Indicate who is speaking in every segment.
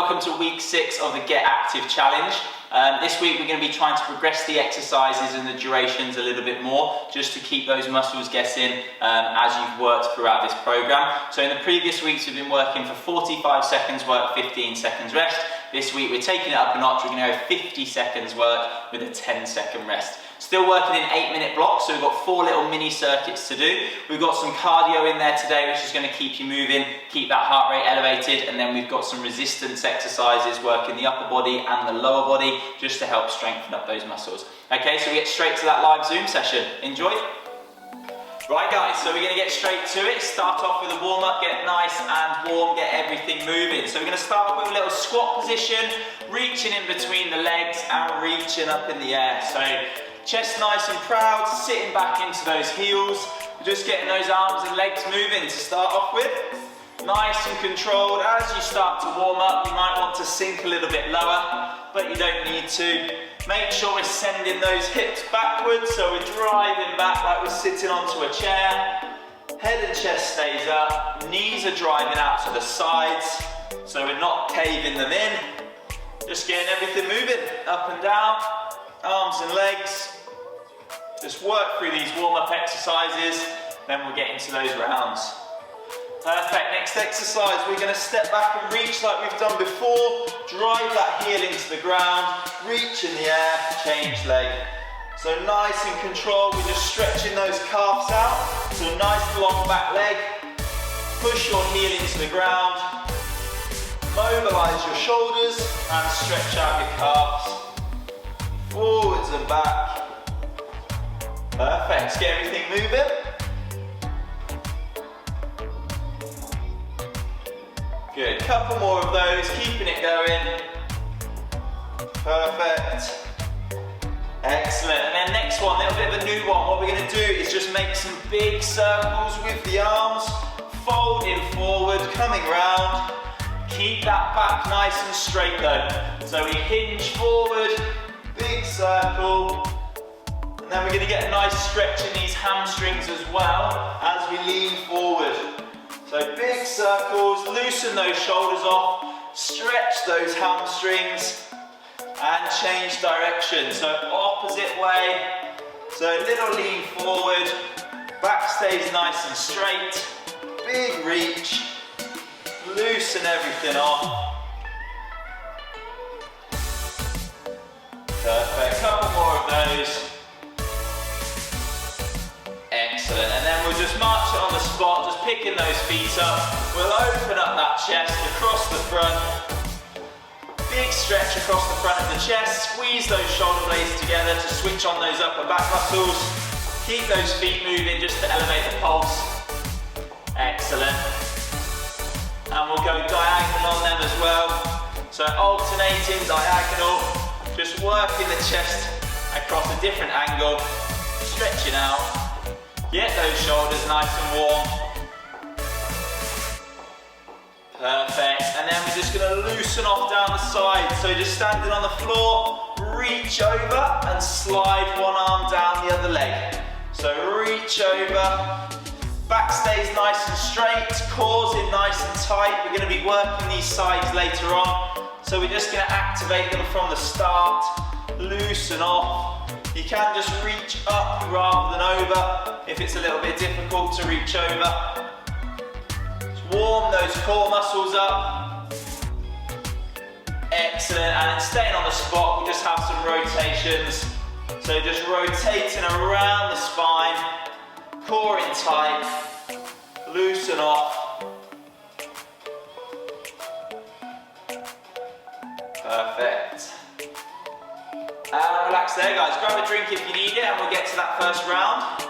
Speaker 1: welcome to week 6 of the Get Active Challenge. This week we're going to be trying to progress the exercises and the durations a little bit more, just to keep those muscles getting as you've worked throughout this program. So in the previous weeks we've been working for 45 seconds work, 15 seconds rest. This week we're taking it up a notch. We're going to go 50 seconds work with a 10-second rest. Still working in 8-minute blocks, so we've got 4 little mini circuits to do. We've got some cardio in there today, which is going to keep you moving, keep that heart rate elevated, and then we've got some resistance exercises working the upper body and the lower body, just to help strengthen up those muscles. Okay, so we get straight to that live Zoom session. Enjoy. Right guys, so we're going to get straight to it. Start off with a warm-up, get nice and warm, get everything moving. So we're going to start off with a little squat position, reaching in between the legs and reaching up in the air. So chest nice and proud, sitting back into those heels. We're just getting those arms and legs moving to start off with. Nice and controlled. As you start to warm up, you might want to sink a little bit lower, but you don't need to. Make sure we're sending those hips backwards, so we're driving back like we're sitting onto a chair. Head and chest stays up, knees are driving out to the sides, so we're not caving them in. Just getting everything moving, up and down, arms and legs. Just work through these warm-up exercises, then we'll get into those rounds. Perfect, next exercise, we're going to step back and reach like we've done before. Drive that heel into the ground, reach in the air, change leg. So nice and controlled, we're just stretching those calves out. So nice long back leg. Push your heel into the ground. Mobilise your shoulders and stretch out your calves. Forwards and back. Perfect, let's get everything moving. Good, couple more of those, keeping it going. Perfect. Excellent, and then next one, a little bit of a new one. What we're going to do is just make some big circles with the arms, folding forward, coming round. Keep that back nice and straight though. So we hinge forward, big circle, and then we're going to get a nice stretch in these hamstrings as well as we lean forward. So big circles, loosen those shoulders off, stretch those hamstrings and change direction. So opposite way, so a little lean forward, back stays nice and straight, big reach, loosen everything off. Perfect, couple more of those. Excellent, and then we'll just march it on the spot, just picking those feet up. We'll open up that chest across the front. Big stretch across the front of the chest. Squeeze those shoulder blades together to switch on those upper back muscles. Keep those feet moving just to elevate the pulse. Excellent. And we'll go diagonal on them as well. So alternating diagonal, just working the chest across a different angle, stretching out. Get those shoulders nice and warm. Perfect. And then we're just going to loosen off down the side. So just standing on the floor, reach over and slide one arm down the other leg. So reach over, back stays nice and straight, core's in nice and tight. We're going to be working these sides later on. So we're just going to activate them from the start. Loosen off. You can just reach up rather than over if it's a little bit difficult to reach over. Just warm those core muscles up. Excellent, and then staying on the spot, we just have some rotations. So just rotating around the spine, core in tight, loosen off. Perfect. Relax there guys, grab a drink if you need it and we'll get to that first round.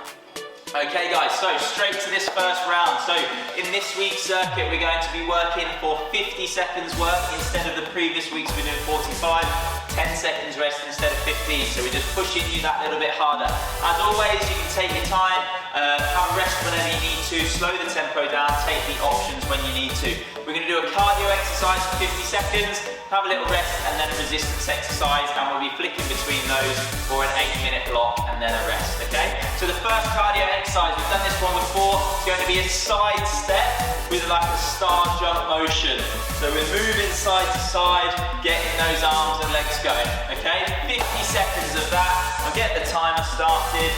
Speaker 1: Okay guys, so straight to this first round. So in this week's circuit we're going to be working for 50 seconds work instead of the previous weeks we're doing 45, 10 seconds rest instead of 15, so we're just pushing you that little bit harder. As always, you can take your time, have a rest whenever you need to, slow the tempo down, take the options when you need to. We're going to do a cardio exercise for 50 seconds, have a little rest and then a resistance exercise, and we'll be flicking between those for an 8-minute block and then a rest, okay? So the first cardio exercise, we've done this one before, it's going to be a side step with like a star jump motion. So we're moving side to side, getting those arms and legs going, okay? 50 seconds of that. I'll get the timer started.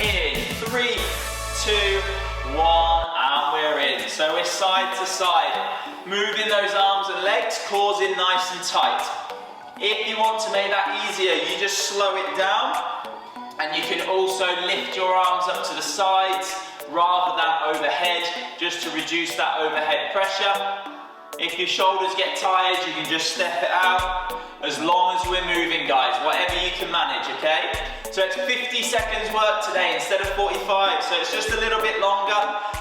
Speaker 1: In 3, 2, 1, and we're in. So we're side to side, moving those arms and legs, cores in nice and tight. If you want to make that easier, you just slow it down, and you can also lift your arms up to the sides rather than overhead, just to reduce that overhead pressure. If your shoulders get tired, you can just step it out, as long as we're moving, guys, whatever you can manage, okay? So it's 50 seconds work today instead of 45, so it's just a little bit longer,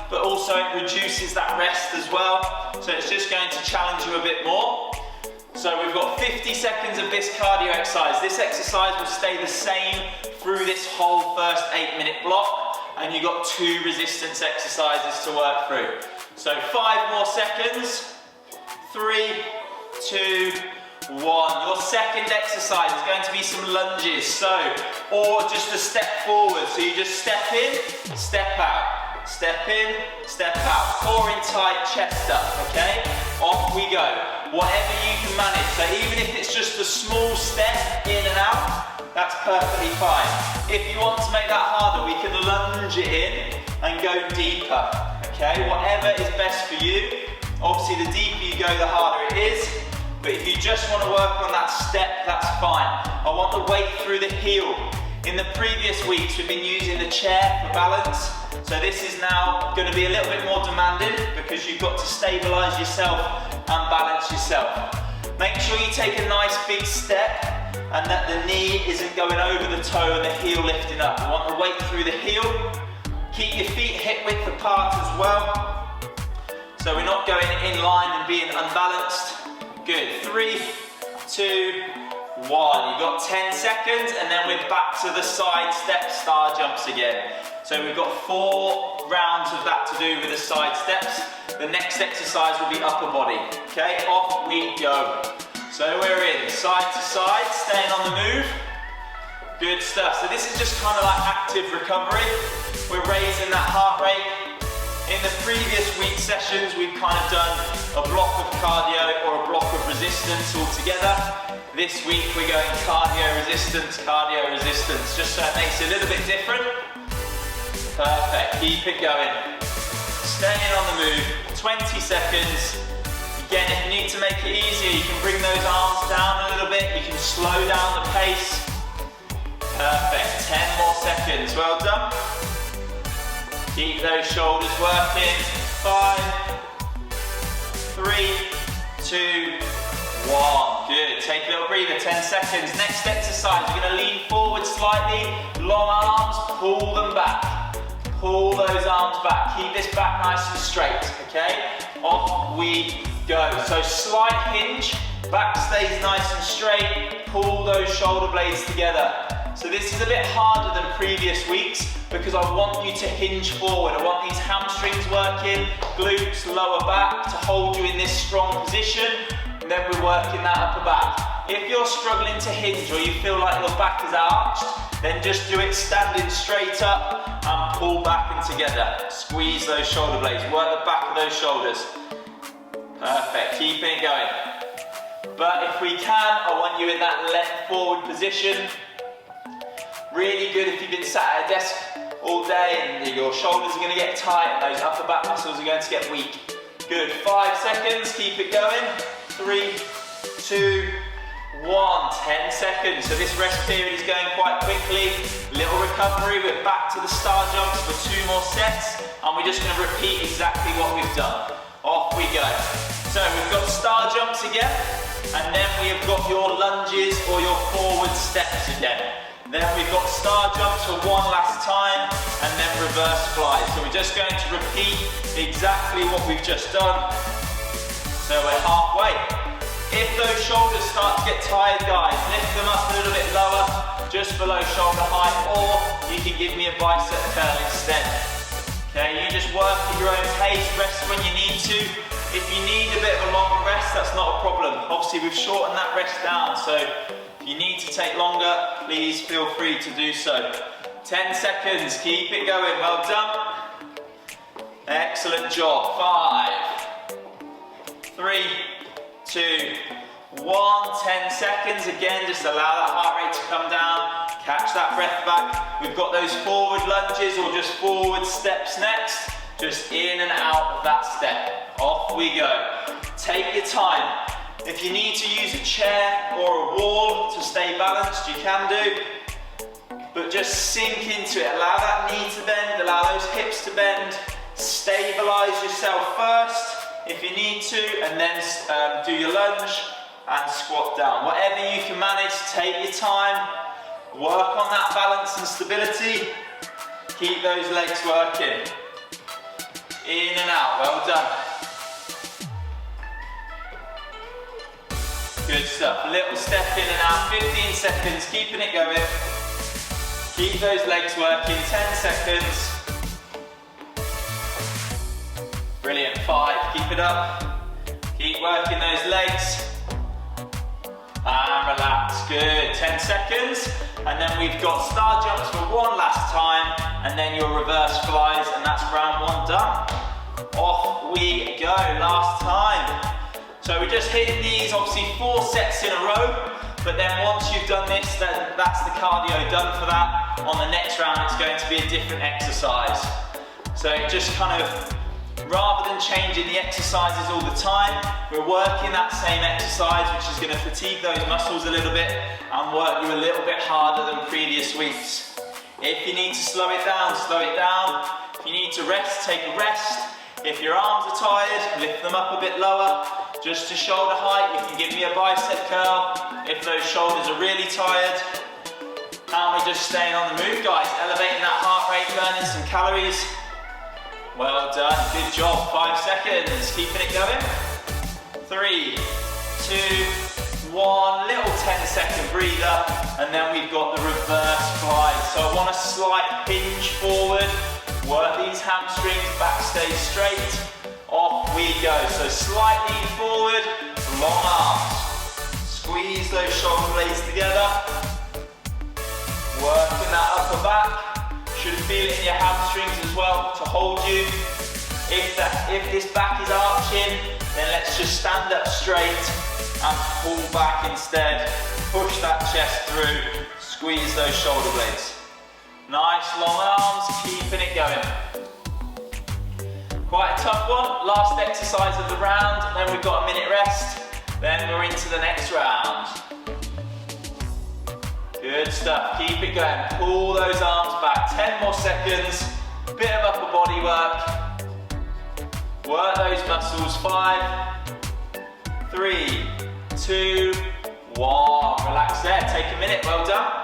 Speaker 1: but also it reduces that rest as well, so it's just going to challenge you a bit more. So we've got 50 seconds of this cardio exercise. This exercise will stay the same through this whole first 8-minute block, and you've got 2 resistance exercises to work through. So 5 more seconds. 3, 2, 1. Your second exercise is going to be some lunges, or just a step forward. So you just step in, step out, step in, step out. Core in tight, chest up, okay? Off we go. Whatever you can manage. So even if it's just a small step in and out, that's perfectly fine. If you want to make that harder, we can lunge it in and go deeper, okay? Whatever is best for you. Obviously, the deeper you go, the harder it is. But if you just want to work on that step, that's fine. I want the weight through the heel. In the previous weeks, we've been using the chair for balance. So this is now going to be a little bit more demanding because you've got to stabilize yourself and balance yourself. Make sure you take a nice big step and that the knee isn't going over the toe and the heel lifting up. You want the weight through the heel. Keep your feet hip width apart as well. So we're not going in line and being unbalanced. Good. 3, 2, 1. You've got 10 seconds, and then we're back to the side step star jumps again. So we've got 4 rounds of that to do with the side steps. The next exercise will be upper body. Okay, off we go. So we're in side to side, staying on the move. Good stuff. So this is just kind of like active recovery. We're raising that heart rate. In the previous week sessions, we've kind of done a block of cardio or a block of resistance all together. This week we're going cardio resistance, just so it makes it a little bit different. Perfect, keep it going. Staying on the move, 20 seconds. Again, if you need to make it easier, you can bring those arms down a little bit, you can slow down the pace. Perfect, 10 more seconds, well done. Keep those shoulders working. 5, 3, 2, 1. Good. Take a little breather, 10 seconds. Next exercise, you're going to lean forward slightly. Long arms, pull them back. Pull those arms back. Keep this back nice and straight, okay? Off we go. So slight hinge, back stays nice and straight. Pull those shoulder blades together. So this is a bit harder than previous weeks because I want you to hinge forward. I want these hamstrings working, glutes, lower back to hold you in this strong position, and then we're working that upper back. If you're struggling to hinge or you feel like your back is arched, then just do it standing straight up and pull back and together. Squeeze those shoulder blades, work the back of those shoulders. Perfect, keeping it going. But if we can, I want you in that left forward position. Really good if you've been sat at a desk all day and your shoulders are going to get tight and those upper back muscles are going to get weak. Good, 5 seconds, keep it going. 3, 2, 1, 10 seconds. So this rest period is going quite quickly. Little recovery, we're back to the star jumps for 2 more sets and we're just going to repeat exactly what we've done. Off we go. So we've got star jumps again and then we have got your lunges or your forward steps again. Then we've got star jumps for 1 last time and then reverse flies. So we're just going to repeat exactly what we've just done. So we're halfway. If those shoulders start to get tired, guys, lift them up a little bit lower, just below shoulder height, or you can give me a bicep curl instead. Okay, you just work at your own pace, rest when you need to. If you need a bit of a longer rest, that's not a problem. Obviously, we've shortened that rest down, so if you need to take longer, please feel free to do so. 10 seconds, keep it going, well done. Excellent job. 5, 3, 2, 1, 10 seconds. Again, just allow that heart rate to come down. Catch that breath back. We've got those forward lunges or just forward steps next. Just in and out of that step. Off we go. Take your time. If you need to use a chair or a wall to stay balanced, you can do. But just sink into it. Allow that knee to bend, allow those hips to bend. Stabilize yourself first if you need to, and then do your lunge and squat down. Whatever you can manage, take your time. Work on that balance and stability. Keep those legs working. In and out, well done. Good stuff, little step in and out, 15 seconds, keeping it going. Keep those legs working, 10 seconds. Brilliant, 5, keep it up. Keep working those legs. And relax, good, 10 seconds. And then we've got star jumps for one last time, and then your reverse flies, and that's round 1 done. Off we go, last time. So we're just hitting these, obviously 4 sets in a row, but then once you've done this, then that's the cardio done for that. On the next round, it's going to be a different exercise. So just kind of, rather than changing the exercises all the time, we're working that same exercise, which is going to fatigue those muscles a little bit and work you a little bit harder than previous weeks. If you need to slow it down, slow it down. If you need to rest, take a rest. If your arms are tired, lift them up a bit lower. Just to shoulder height, you can give me a bicep curl if those shoulders are really tired. And we're just staying on the move, guys. Elevating that heart rate, burning some calories. Well done, good job. 5 seconds, keeping it going. 3, 2, 1, little 10-second breather. And then we've got the reverse fly. So I want a slight hinge forward. Work these hamstrings, back stay straight. Off we go. So slight lean forward, long arms. Squeeze those shoulder blades together. Working that upper back. Should feel it in your hamstrings as well to hold you. If this back is arching, then let's just stand up straight and pull back instead. Push that chest through. Squeeze those shoulder blades. Nice long arms, keeping it going. Quite a tough one. Last exercise of the round, then we've got a minute rest. Then we're into the next round. Good stuff, keep it going. Pull those arms back, 10 more seconds. Bit of upper body work. Work those muscles, 5, 3, 2, 1. Relax there, take a minute, well done.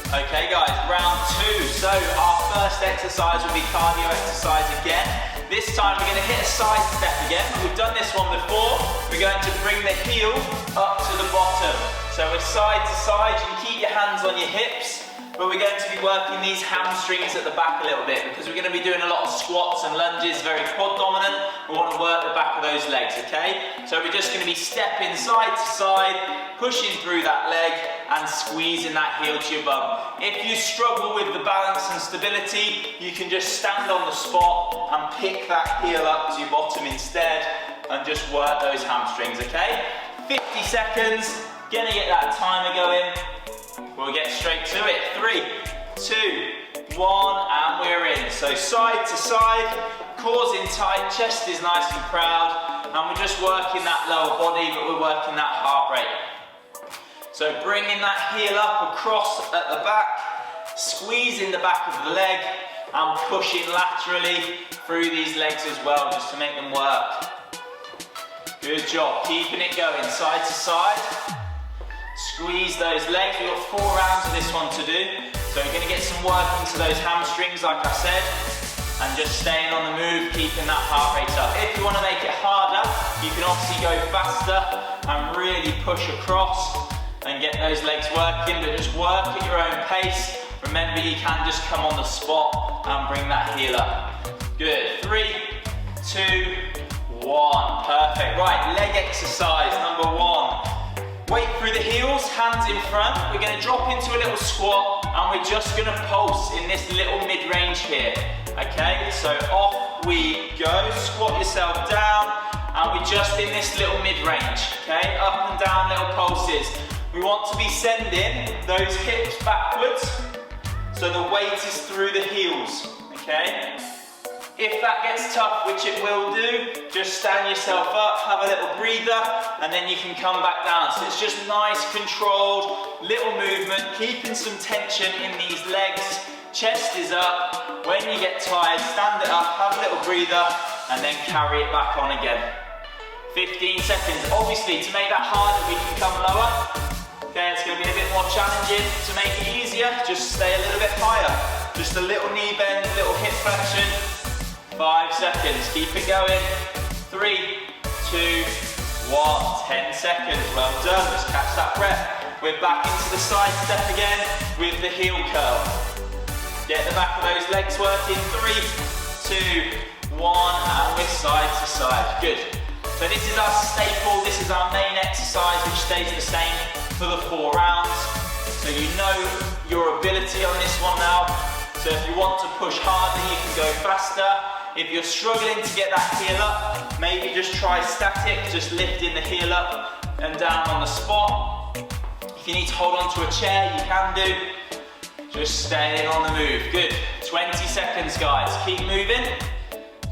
Speaker 1: Okay guys, round 2. So our first exercise will be cardio exercise again. This time we're going to hit a side step again. We've done this one before. We're going to bring the heel up to the bottom. So we're side to side. You can keep your hands on your hips, but we're going to be working these hamstrings at the back a little bit because we're going to be doing a lot of squats and lunges, very quad dominant. We want to work the back of those legs, okay? So we're just going to be stepping side to side, pushing through that leg and squeezing that heel to your bum. If you struggle with the balance and stability, you can just stand on the spot and pick that heel up to your bottom instead and just work those hamstrings, okay? 50 seconds, gonna get that timer going. We'll get straight to it. 3, 2, 1, and we're in. So side to side, Core's in tight, chest is nice and proud, and we're just working that lower body, but we're working that heart rate. So bringing that heel up across at the back, squeezing the back of the leg, and pushing laterally through these legs as well, just to make them work. Good job, keeping it going side to side. Squeeze those legs. We've got 4 rounds of this one to do. So we're going to get some work into those hamstrings, like I said, and just staying on the move, keeping that heart rate up. If you want to make it harder, you can obviously go faster and really push across and get those legs working, but just work at your own pace. Remember, you can just come on the spot and bring that heel up. Good, 3, 2, 1, perfect. Right, leg exercise number 1. Weight through the heels, hands in front. We're going to drop into a little squat and we're just going to pulse in this little mid-range here. Okay, so off we go. Squat yourself down and we're just in this little mid-range. Okay, up and down little pulses. We want to be sending those hips backwards so the weight is through the heels. Okay. If that gets tough, which it will do, just stand yourself up, have a little breather, and then you can come back down. So it's just nice, controlled, little movement, keeping some tension in these legs. Chest is up. When you get tired, stand it up, have a little breather, and then carry it back on again. 15 seconds. Obviously, to make that harder, we can come lower. Okay, it's going to be a bit more challenging. To make it easier, just stay a little bit higher. Just a little knee bend, little hip flexion. 5 seconds, keep it going. 3, 2, 1, 10 seconds, well done, just catch that breath. We're back into the side step again with the heel curl. Get the back of those legs working, 3, 2, 1, and we're side to side, good. So this is our staple, this is our main exercise, which stays the same for the 4 rounds. So you know your ability on this one now. So if you want to push harder, you can go faster. If you're struggling to get that heel up, maybe just try static, just lifting the heel up and down on the spot. If you need to hold on to a chair, you can do. Just staying on the move. Good. 20 seconds, guys. Keep moving.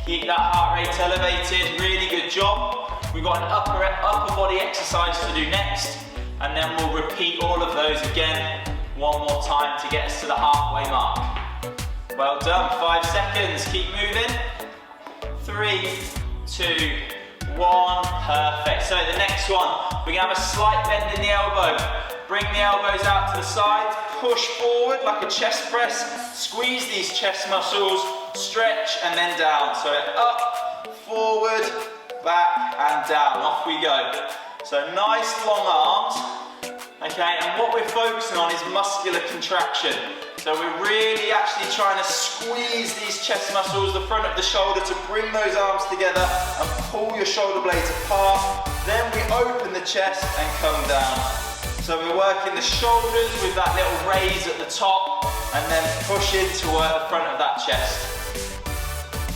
Speaker 1: Keep that heart rate elevated. Really good job. We've got an upper body exercise to do next, and then we'll repeat all of those again one more time to get us to the halfway mark. Well done, 5 seconds, keep moving. 3, 2, 1, perfect. So the next one, we're gonna have a slight bend in the elbow. Bring the elbows out to the side, push forward like a chest press, squeeze these chest muscles, stretch and then down. So up, forward, back and down, off we go. So nice long arms, okay, and what we're focusing on is muscular contraction. So we're really actually trying to squeeze these chest muscles, the front of the shoulder, to bring those arms together and pull your shoulder blades apart. Then we open the chest and come down. So we're working the shoulders with that little raise at the top and then push in to work the front of that chest.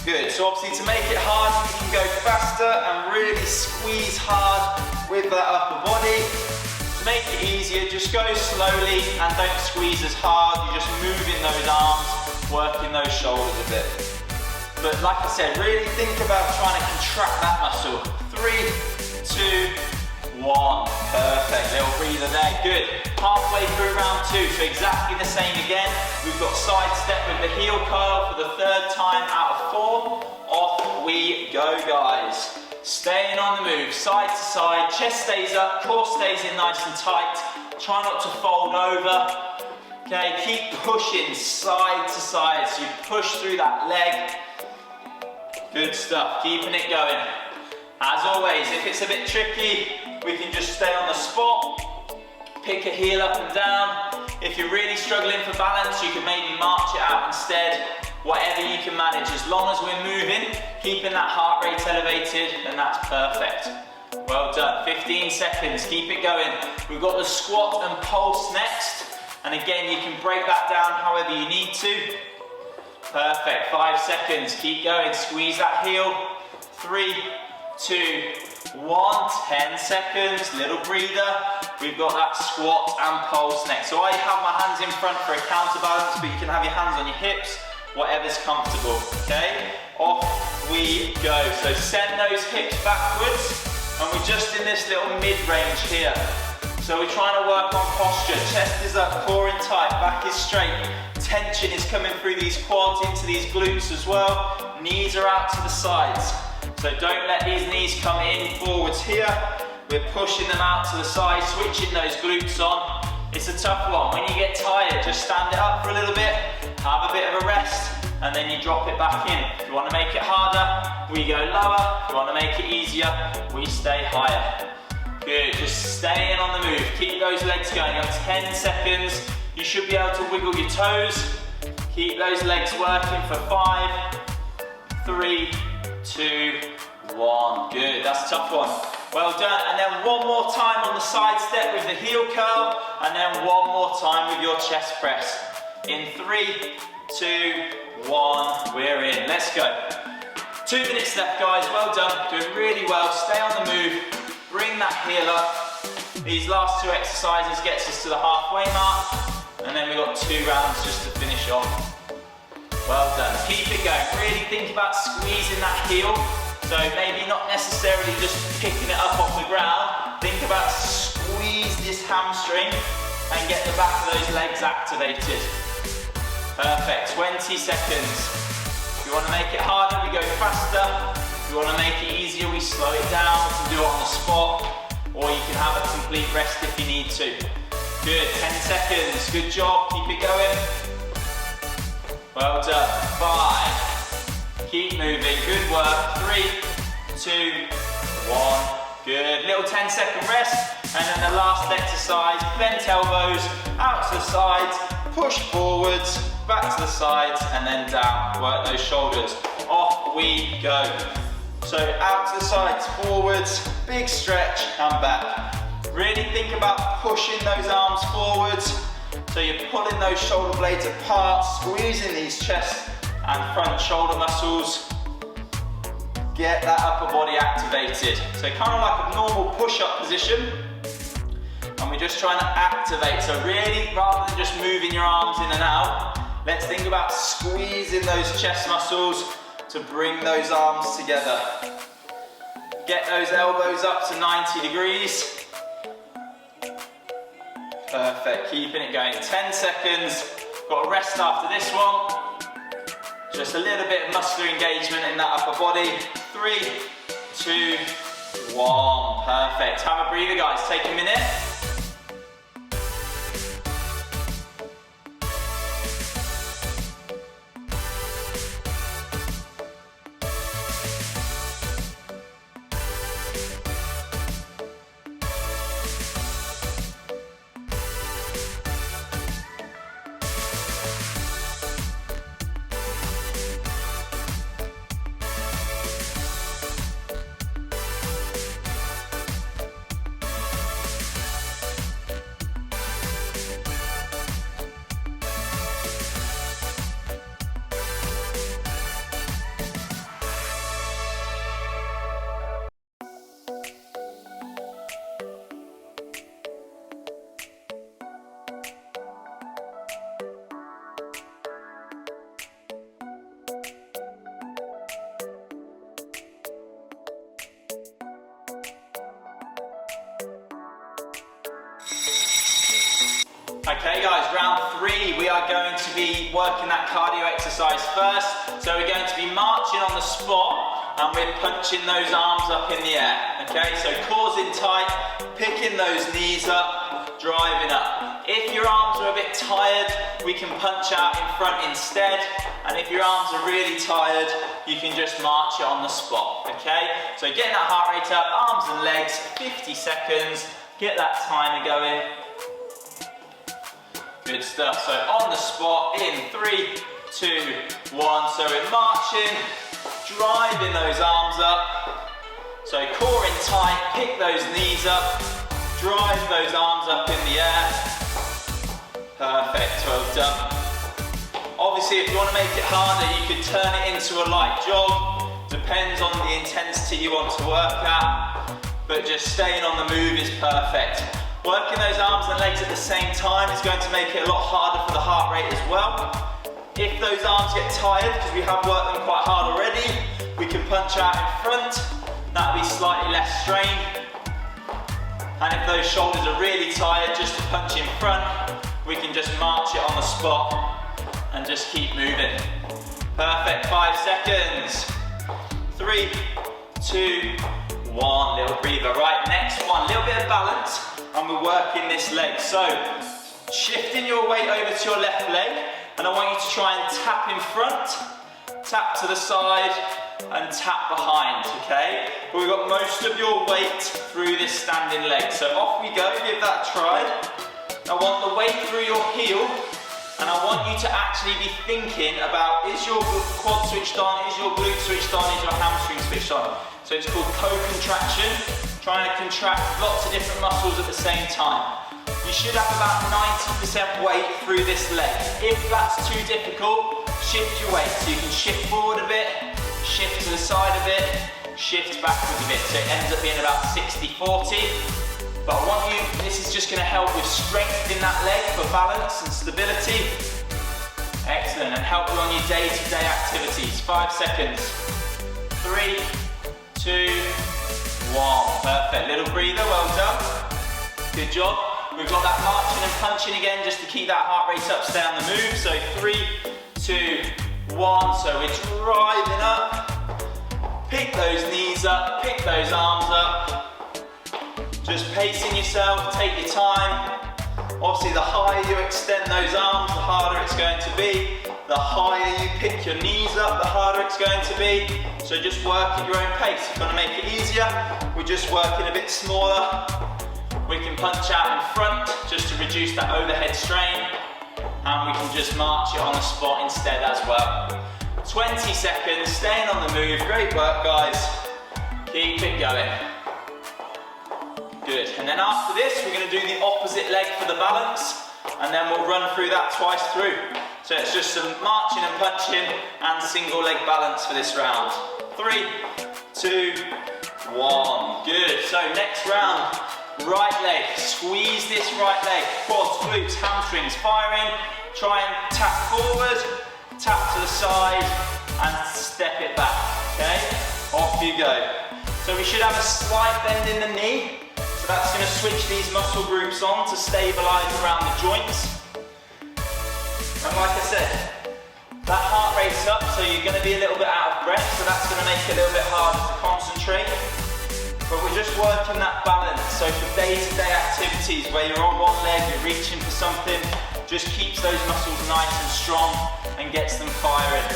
Speaker 1: Good, so obviously to make it hard, you can go faster and really squeeze hard with that upper body. To make it easier, just go slowly and don't squeeze as hard. You're just moving those arms, working those shoulders a bit. But like I said, really think about trying to contract that muscle. 3, 2, 1, perfect. Little breather there, good. Halfway through round 2, so exactly the same again. We've got side step with the heel curl for the 3rd time out of 4. Off we go, guys. Staying on the move, side to side, chest stays up, core stays in nice and tight. Try not to fold over. Okay, keep pushing side to side, so you push through that leg. Good stuff, keeping it going. As always, if it's a bit tricky, we can just stay on the spot, pick a heel up and down. If you're really struggling for balance, you can maybe march it out instead. Whatever you can manage, as long as we're moving, keeping that heart rate elevated, then that's perfect. Well done, 15 seconds, keep it going. We've got the squat and pulse next, and again, you can break that down however you need to. Perfect, 5 seconds, keep going, squeeze that heel. 3, 2, 1, 10 seconds, little breather. We've got that squat and pulse next. So I have my hands in front for a counterbalance, but you can have your hands on your hips, whatever's comfortable, okay? Off we go. So send those hips backwards, and we're just in this little mid-range here. So we're trying to work on posture. Chest is up, core in tight, back is straight. Tension is coming through these quads into these glutes as well. Knees are out to the sides. So don't let these knees come in forwards here. We're pushing them out to the side, switching those glutes on. It's a tough one. When you get tired, just stand it up for a little bit, have a bit of a rest, and then you drop it back in. If you want to make it harder, we go lower. If you want to make it easier, we stay higher. Good, just staying on the move. Keep those legs going. You have 10 seconds. You should be able to wiggle your toes. Keep those legs working for 5, 3, 2, 1. Good, that's a tough one. Well done. And then one more time on the side step with the heel curl, and then one more time with your chest press. In 3, 2, 1, we're in. Let's go. 2 minutes left, guys. Well done. Doing really well. Stay on the move. Bring that heel up. These last 2 exercises gets us to the halfway mark, and then we've got 2 rounds just to finish off. Well done. Keep it going. Really think about squeezing that heel. So maybe not necessarily just picking it up off the ground. Think about squeeze this hamstring and get the back of those legs activated. Perfect. 20 seconds. If you want to make it harder, we go faster. If you want to make it easier, we slow it down. We can do it on the spot, or you can have a complete rest if you need to. Good, 10 seconds. Good job. Keep it going. Well done. 5. Keep moving. Good work. 3, 2, 1. Good. Little 10-second rest. And then the last exercise, bent elbows, out to the sides, push forwards, back to the sides, and then down. Work those shoulders. Off we go. So out to the sides, forwards, big stretch, and back. Really think about pushing those arms forwards. So you're pulling those shoulder blades apart, squeezing these chest and front shoulder muscles. Get that upper body activated. So kind of like a normal push-up position. And we're just trying to activate. So really, rather than just moving your arms in and out, let's think about squeezing those chest muscles to bring those arms together. Get those elbows up to 90 degrees. Perfect, keeping it going. 10 seconds. Got a rest after this one. Just a little bit of muscular engagement in that upper body. 3, 2, 1. Perfect. Have a breather, guys. Take a minute. Okay guys, round 3, we are going to be working that cardio exercise first. So we're going to be marching on the spot and we're punching those arms up in the air. Okay, so core's in tight, picking those knees up, driving up. If your arms are a bit tired, we can punch out in front instead. And if your arms are really tired, you can just march it on the spot. Okay, so getting that heart rate up, arms and legs, 50 seconds, get that timer going. Good stuff. So on the spot in 3, 2, 1. So we're marching, driving those arms up. So core in tight, pick those knees up, drive those arms up in the air. Perfect, well done. Obviously, if you want to make it harder, you could turn it into a light jog. Depends on the intensity you want to work at, but just staying on the move is perfect. Working those arms and legs at the same time is going to make it a lot harder for the heart rate as well. If those arms get tired, because we have worked them quite hard already, we can punch out in front, that'll be slightly less strain. And if those shoulders are really tired, just to punch in front, we can just march it on the spot and just keep moving. Perfect, 5 seconds. 3, 2, 1, little breather. Right, next one, little bit of balance, and we're working this leg. So, shifting your weight over to your left leg, and I want you to try and tap in front, tap to the side, and tap behind, okay? But we've got most of your weight through this standing leg. So off we go, give that a try. I want the weight through your heel, and I want you to actually be thinking about, is your quad switched on, is your glute switched on, is your hamstring switched on? So it's called co-contraction, trying to contract lots of different muscles at the same time. You should have about 90% weight through this leg. If that's too difficult, shift your weight. So you can shift forward a bit, shift to the side a bit, shift backwards a bit. So it ends up being about 60-40. But I want you, this is just going to help with strength in that leg for balance and stability. Excellent, and help you on your day-to-day activities. 5 seconds. 3, 2, 1. Perfect. Little breather, well done. Good job. We've got that marching and punching again, just to keep that heart rate up, stay on the move. So 3, 2, 1. So we're driving up. Pick those knees up, pick those arms up. Just pacing yourself, take your time. Obviously, the higher you extend those arms, the harder it's going to be. The higher you pick your knees up, the harder it's going to be. So just work at your own pace. If you want to make it easier, we're just working a bit smaller. We can punch out in front just to reduce that overhead strain. And we can just march it on the spot instead as well. 20 seconds, staying on the move. Great work, guys. Keep it going. Good, and then after this, we're going to do the opposite leg for the balance, and then we'll run through that twice through. So it's just some marching and punching and single leg balance for this round. 3, 2, 1. Good, so next round, right leg. Squeeze this right leg, quads, glutes, hamstrings, firing. Try and tap forward, tap to the side, and step it back, okay? Off you go. So we should have a slight bend in the knee. So that's going to switch these muscle groups on to stabilise around the joints. And like I said, that heart rate's up, so you're going to be a little bit out of breath, so that's going to make it a little bit harder to concentrate. But we're just working that balance. So for day-to-day activities where you're on one leg, you're reaching for something, just keeps those muscles nice and strong and gets them firing.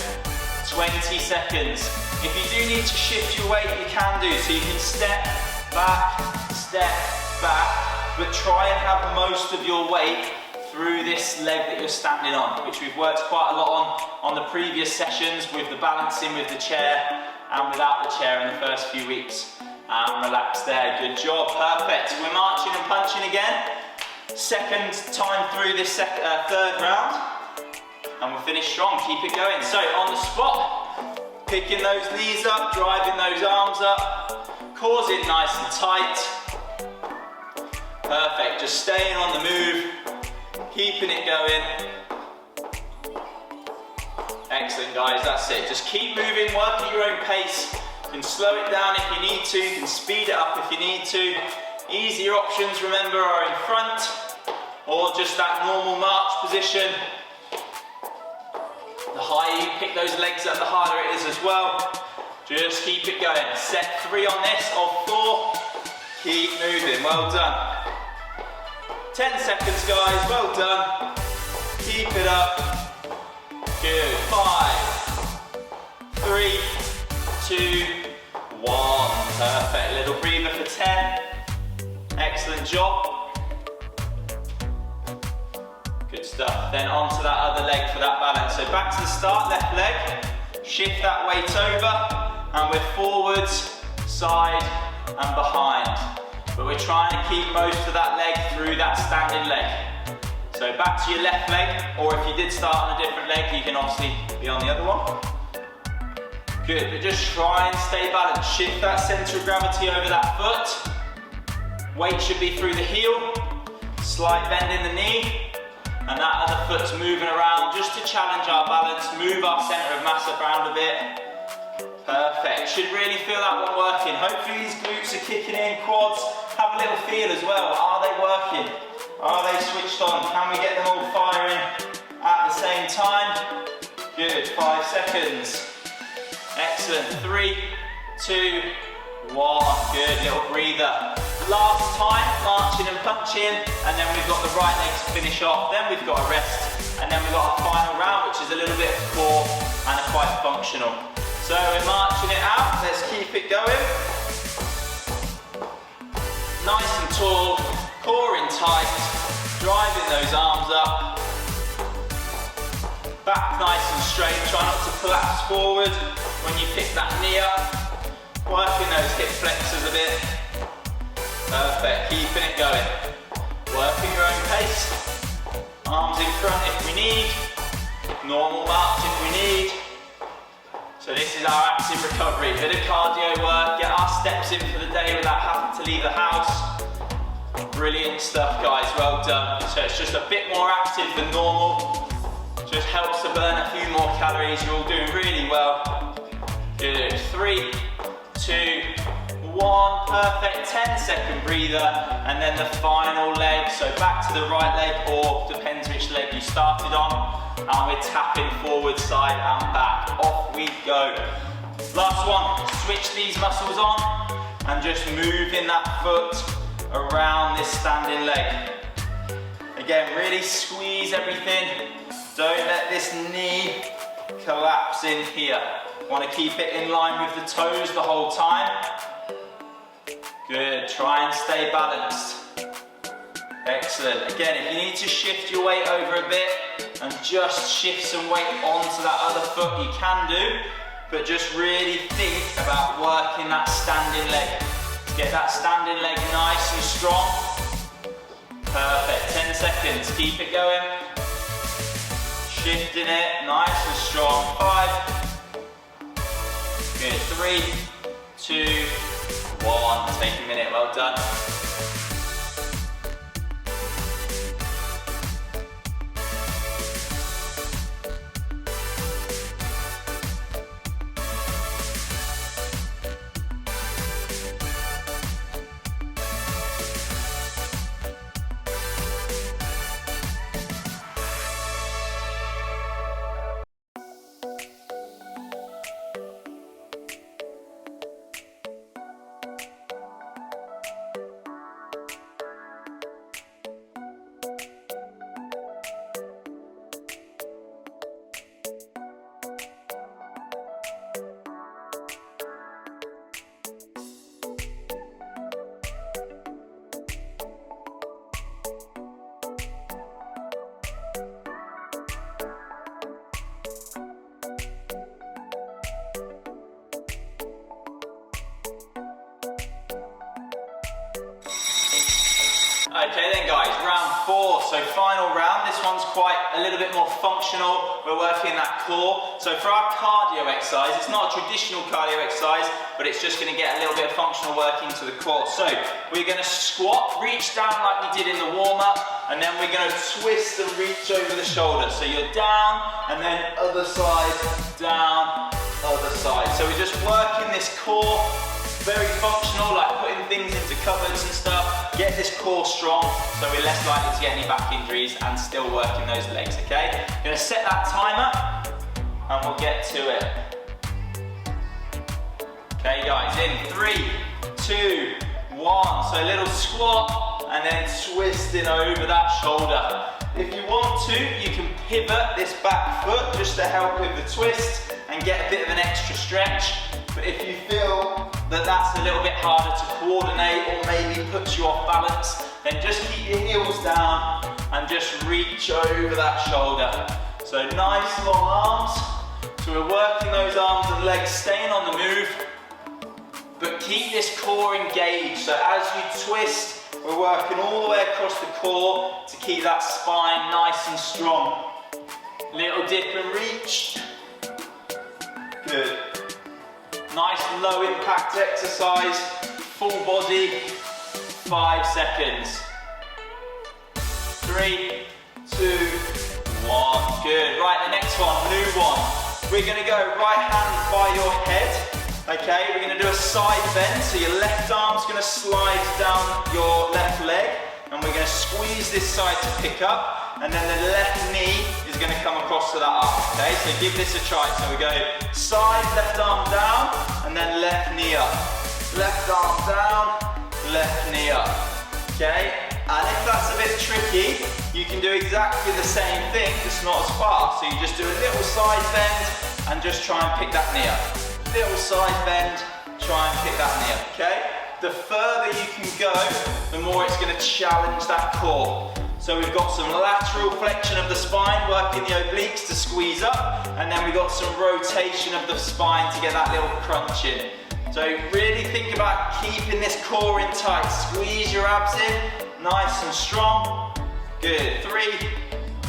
Speaker 1: 20 seconds. If you do need to shift your weight, you can do. So you can step back, but try and have most of your weight through this leg that you're standing on, which we've worked quite a lot on the previous sessions with the balancing with the chair and without the chair in the first few weeks. And relax there, good job, perfect. We're marching and punching again. Second time through this third round, and we'll finish strong, keep it going. So on the spot, picking those knees up, driving those arms up, cores in nice and tight. Perfect, just staying on the move, keeping it going. Excellent, guys, that's it. Just keep moving, work at your own pace. You can slow it down if you need to, you can speed it up if you need to. Easier options, remember, are in front, or just that normal march position. The higher you pick those legs up, the harder it is as well. Just keep it going. Set 3 on this, of 4. Keep moving, well done. 10 seconds, guys, well done. Keep it up. Good, 5, 3, 2, 1. Perfect, little breather for 10. Excellent job. Good stuff. Then onto that other leg for that balance. So back to the start, left leg. Shift that weight over, and we're forwards, side, and behind. But we're trying to keep most of that leg through that standing leg. So back to your left leg, or if you did start on a different leg, you can obviously be on the other one. Good, but just try and stay balanced. Shift that centre of gravity over that foot. Weight should be through the heel. Slight bend in the knee. And that other foot's moving around just to challenge our balance, move our centre of mass around a bit. Perfect. Should really feel that one working. Hopefully these glutes are kicking in, quads. Have a little feel as well. Are they working? Are they switched on? Can we get them all firing at the same time? Good. 5 seconds. Excellent. 3, 2, 1. Good. Little breather. Last time, marching and punching, and then we've got the right leg to finish off. Then we've got a rest, and then we've got our final round, which is a little bit of core and quite functional. So we're marching it out. Let's keep it going. Nice and tall, core in tight, driving those arms up. Back nice and straight. Try not to collapse forward when you pick that knee up. Working those hip flexors a bit. Perfect, keeping it going. Working your own pace. Arms in front if we need. Normal march if we need. So this is our active recovery. Bit of cardio work, get our steps in for the day without having to leave the house. Brilliant stuff, guys, well done. So it's just a bit more active than normal. Just helps to burn a few more calories. You're all doing really well. Good, 3, 2, 1, perfect, 10-second breather, and then the final leg, so back to the right leg, or depends which leg you started on, and we're tapping forward, side and back, off we go. Last one, switch these muscles on, and just moving that foot around this standing leg. Again, really squeeze everything, don't let this knee collapse in here. Want to keep it in line with the toes the whole time. Good, try and stay balanced. Excellent. Again, if you need to shift your weight over a bit and just shift some weight onto that other foot, you can do, but just really think about working that standing leg. Get that standing leg nice and strong. Perfect, 10 seconds, keep it going. Shifting it, nice and strong. 5. Good, 3, 2, 1. Take a minute, well done. Okay then guys, round 4, so final round. This one's quite a little bit more functional. We're working that core. So for our cardio exercise, it's not a traditional cardio exercise, but it's just going to get a little bit of functional work into the core. So we're going to squat, reach down like we did in the warm-up, and then we're going to twist and reach over the shoulder. So you're down, and then other side, down, other side. So we're just working this core. Very functional, like putting things into cupboards and stuff. Get this core strong so we're less likely to get any back injuries and still working those legs, okay? I'm gonna set that timer and we'll get to it. Okay guys, in 3, 2, 1. So a little squat and then twisting over that shoulder. If you want to, you can pivot this back foot just to help with the twist and get a bit of an extra stretch. But if you feel that that's a little bit harder to coordinate or maybe puts you off balance, then just keep your heels down and just reach over that shoulder. So nice long arms. So we're working those arms and legs, staying on the move, but keep this core engaged. So as you twist, we're working all the way across the core to keep that spine nice and strong. Little dip and reach. Good. Nice low impact exercise, full body, 5 seconds. 3, 2, 1, good. Right, the next one, new one. We're gonna go right hand by your head, Okay, we're going to do a side bend, so your left arm's going to slide down your left leg, and we're going to squeeze this side to pick up, and then the left knee is going to come across to that arm. Okay, so give this a try. So we go side, left arm down, and then left knee up. Left arm down, left knee up. Okay, and if that's a bit tricky, you can do exactly the same thing, just not as fast. So you just do a little side bend and just try and pick that knee up. Little side bend, try and pick that knee up, okay? The further you can go, the more it's going to challenge that core. So we've got some lateral flexion of the spine, working the obliques to squeeze up, and then we've got some rotation of the spine to get that little crunch in. So really think about keeping this core in tight. Squeeze your abs in, nice and strong. Good, 3,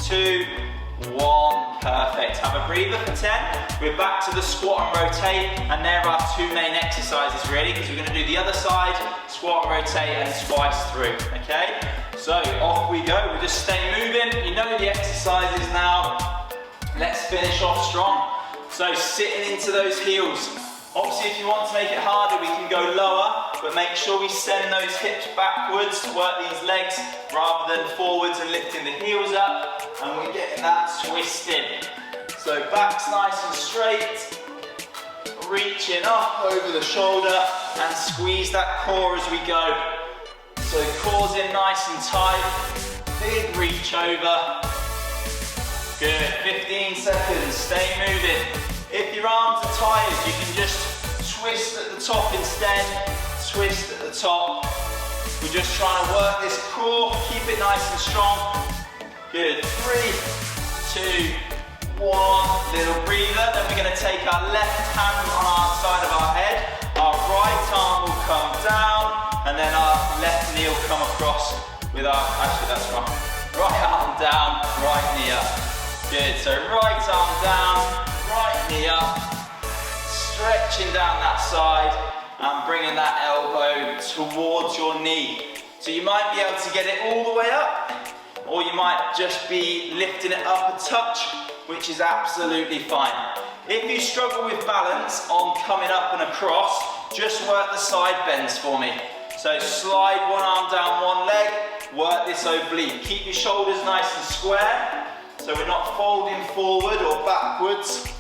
Speaker 1: 2, 1, perfect. Have a breather for 10. We're back to the squat and rotate, and there are 2 main exercises really, because we're going to do the other side, squat and rotate, and twice through, okay? So off we go, we'll just stay moving. You know the exercises now. Let's finish off strong. So sitting into those heels. Obviously if you want to make it harder, we can go lower, but make sure we send those hips backwards to work these legs rather than forwards and lifting the heels up, and we're getting that twist in. So back's nice and straight, reaching up over the shoulder and squeeze that core as we go. So core's in nice and tight, big reach over. Good, 15 seconds, stay moving. If your arms are tired, you can just twist at the top instead, twist at the top. We're just trying to work this core, keep it nice and strong. Good, 3, 2, 1, little breather. Then we're going to take our left hand on our side of our head, our right arm will come down, and then our left knee will come across with our, actually that's wrong, right arm down, right knee up. Good, so right arm down, right knee up, stretching down that side and bringing that elbow towards your knee. So you might be able to get it all the way up, or you might just be lifting it up a touch, which is absolutely fine. If you struggle with balance on coming up and across, just work the side bends for me. So slide one arm down one leg, work this oblique. Keep your shoulders nice and square, so we're not folding forward or backwards.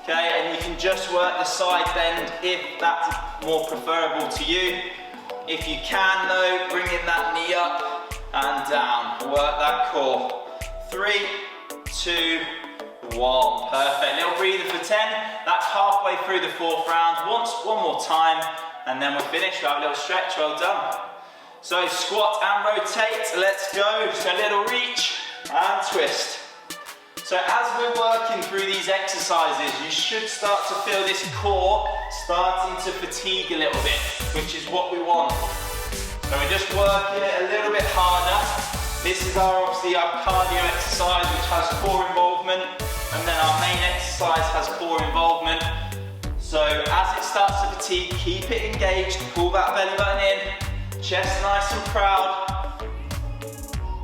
Speaker 1: Okay, and you can just work the side bend if that's more preferable to you. If you can though, bring in that knee up and down. Work that core. 3, 2, 1. Perfect. Little breather for 10. That's halfway through the 4th round. One more time, and then we're finished. We'll have a little stretch. Well done. So squat and rotate. Let's go. So a little reach and twist. So as we're working through these exercises, you should start to feel this core starting to fatigue a little bit, which is what we want. So we're just working it a little bit harder. This is obviously our cardio exercise, which has core involvement, and then our main exercise has core involvement. So as it starts to fatigue, keep it engaged, pull that belly button in, chest nice and proud.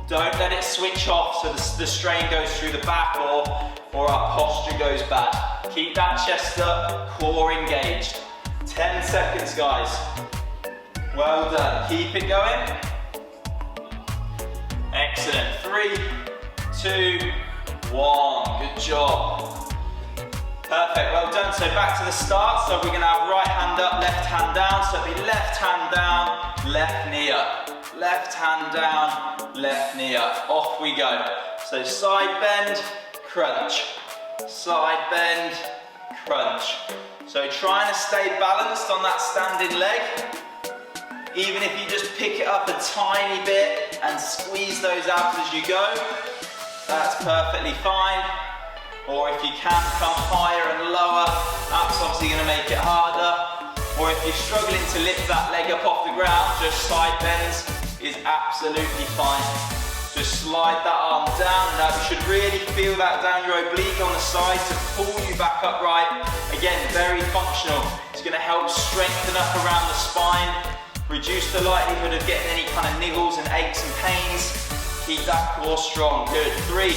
Speaker 1: Don't let it switch off so the strain goes through the back or our posture goes bad. Keep that chest up, core engaged. 10 seconds, guys. Well done. Keep it going. Excellent. 3, 2, 1. Good job. Perfect. Well done. So back to the start. So we're going to have right hand up, left hand down. So it'll be left hand down, left knee up. Left hand down, left knee up. Off we go. So side bend, crunch. Side bend, crunch. So trying to stay balanced on that standing leg. Even if you just pick it up a tiny bit and squeeze those abs as you go, that's perfectly fine. Or if you can come higher and lower, that's obviously going to make it harder. Or if you're struggling to lift that leg up off the ground, just side bends is absolutely fine. Just slide that arm down, and you should really feel that down your oblique on the side to pull you back upright. Again, very functional. It's going to help strengthen up around the spine, reduce the likelihood of getting any kind of niggles and aches and pains. Keep that core strong. Good. 3,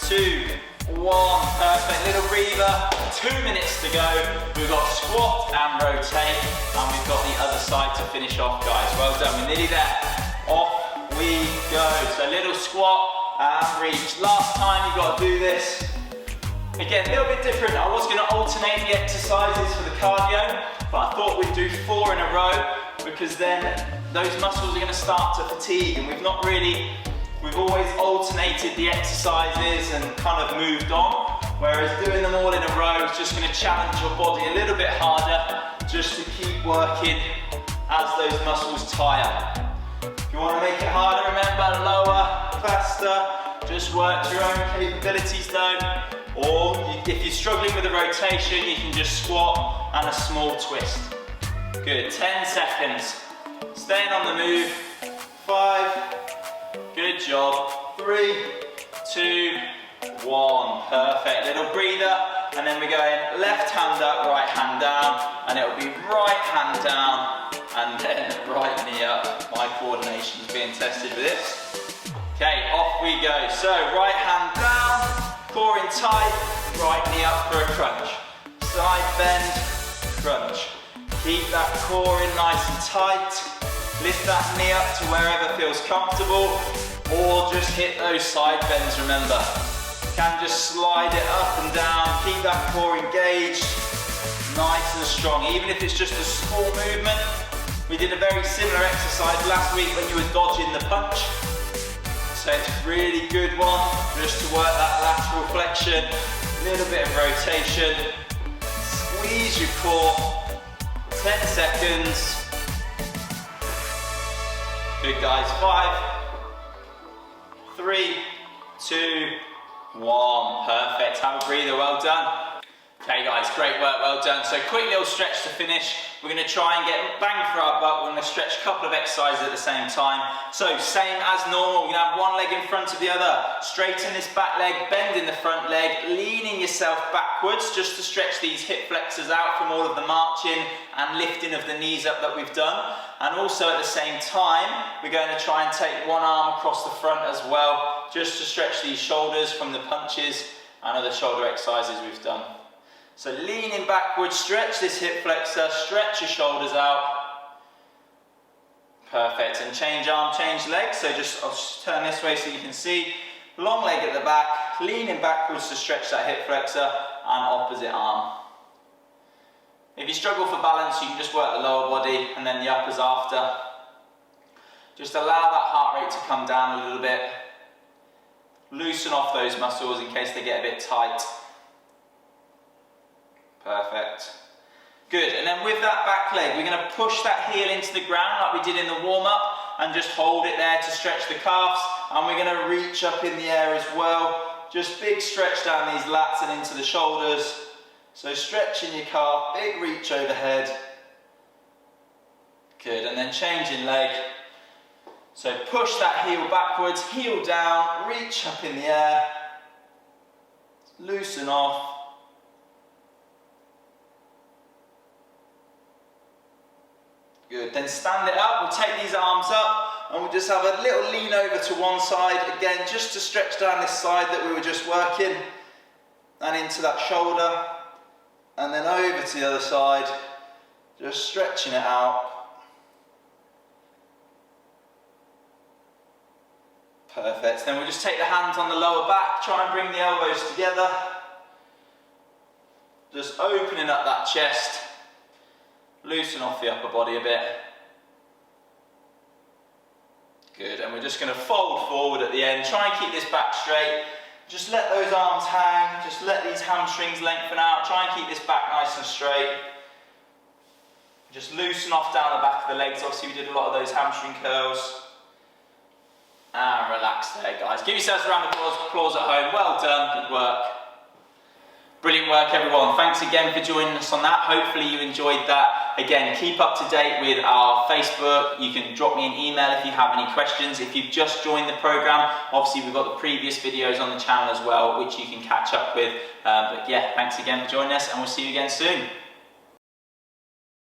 Speaker 1: 2, 1, perfect, little breather, 2 minutes to go. We've got squat and rotate, and we've got the other side to finish off, guys. Well done, we're nearly there. Off we go. So little squat and reach. Last time you've got to do this. Again, a little bit different. I was going to alternate the exercises for the cardio, but I thought we'd do 4 in a row, because then those muscles are going to start to fatigue, and we've always alternated the exercises and kind of moved on, whereas doing them all in a row is just going to challenge your body a little bit harder, just to keep working as those muscles tire. If you want to make it harder, remember, lower, faster, just work to your own capabilities though. Or if you're struggling with the rotation, you can just squat and a small twist. Good, 10 seconds. Staying on the move. 5, good job. 3, 2, 1, perfect. Little breather, and then we're going left hand up, right hand down, and it'll be right hand down, and then right knee up. My coordination is being tested with this. Okay, off we go. So, right hand down, core in tight, right knee up for a crunch. Side bend, crunch. Keep that core in nice and tight. Lift that knee up to wherever feels comfortable, or just hit those side bends, remember. You can just slide it up and down, keep that core engaged, nice and strong, even if it's just a small movement. We did a very similar exercise last week when you were dodging the punch. So it's a really good one, just to work that lateral flexion, a little bit of rotation, squeeze your core, 10 seconds. Good guys, 5, 3, 2, 1, perfect, have a breather, well done. Okay guys, great work, well done. So quick little stretch to finish. We're going to try and get bang for our buck. We're going to stretch a couple of exercises at the same time. So same as normal, we're going to have one leg in front of the other. Straighten this back leg, bend in the front leg, leaning yourself backwards just to stretch these hip flexors out from all of the marching and lifting of the knees up that we've done. And also at the same time, we're going to try and take one arm across the front as well, just to stretch these shoulders from the punches and other shoulder exercises we've done. So leaning backwards, stretch this hip flexor, stretch your shoulders out. Perfect, and change arm, change leg. So I'll just turn this way so you can see. Long leg at the back, leaning backwards to stretch that hip flexor, and opposite arm. If you struggle for balance, you can just work the lower body and then the uppers after. Just allow that heart rate to come down a little bit. Loosen off those muscles in case they get a bit tight. Perfect. Good, and then with that back leg, we're going to push that heel into the ground like we did in the warm-up and just hold it there to stretch the calves, and we're going to reach up in the air as well. Just big stretch down these lats and into the shoulders. So stretching your calf, big reach overhead. Good, and then changing leg. So push that heel backwards, heel down, reach up in the air. Loosen off. Good, then stand it up, we'll take these arms up and we'll just have a little lean over to one side, again just to stretch down this side that we were just working, and into that shoulder, and then over to the other side, just stretching it out. Perfect, then we'll just take the hands on the lower back, try and bring the elbows together, just opening up that chest. Loosen off the upper body a bit. Good, and we're just going to fold forward at the end. Try and keep this back straight. Just let those arms hang. Just let these hamstrings lengthen out. Try and keep this back nice and straight. Just loosen off down the back of the legs. Obviously we did a lot of those hamstring curls. And relax there, guys. Give yourselves a round of applause at home. Well done, good work. Brilliant work, everyone. Thanks again for joining us on that. Hopefully you enjoyed that. Again, keep up to date with our Facebook. You can drop me an email if you have any questions. If you've just joined the program, obviously we've got the previous videos on the channel as well, which you can catch up with. But yeah, thanks again for joining us, and we'll see you again soon.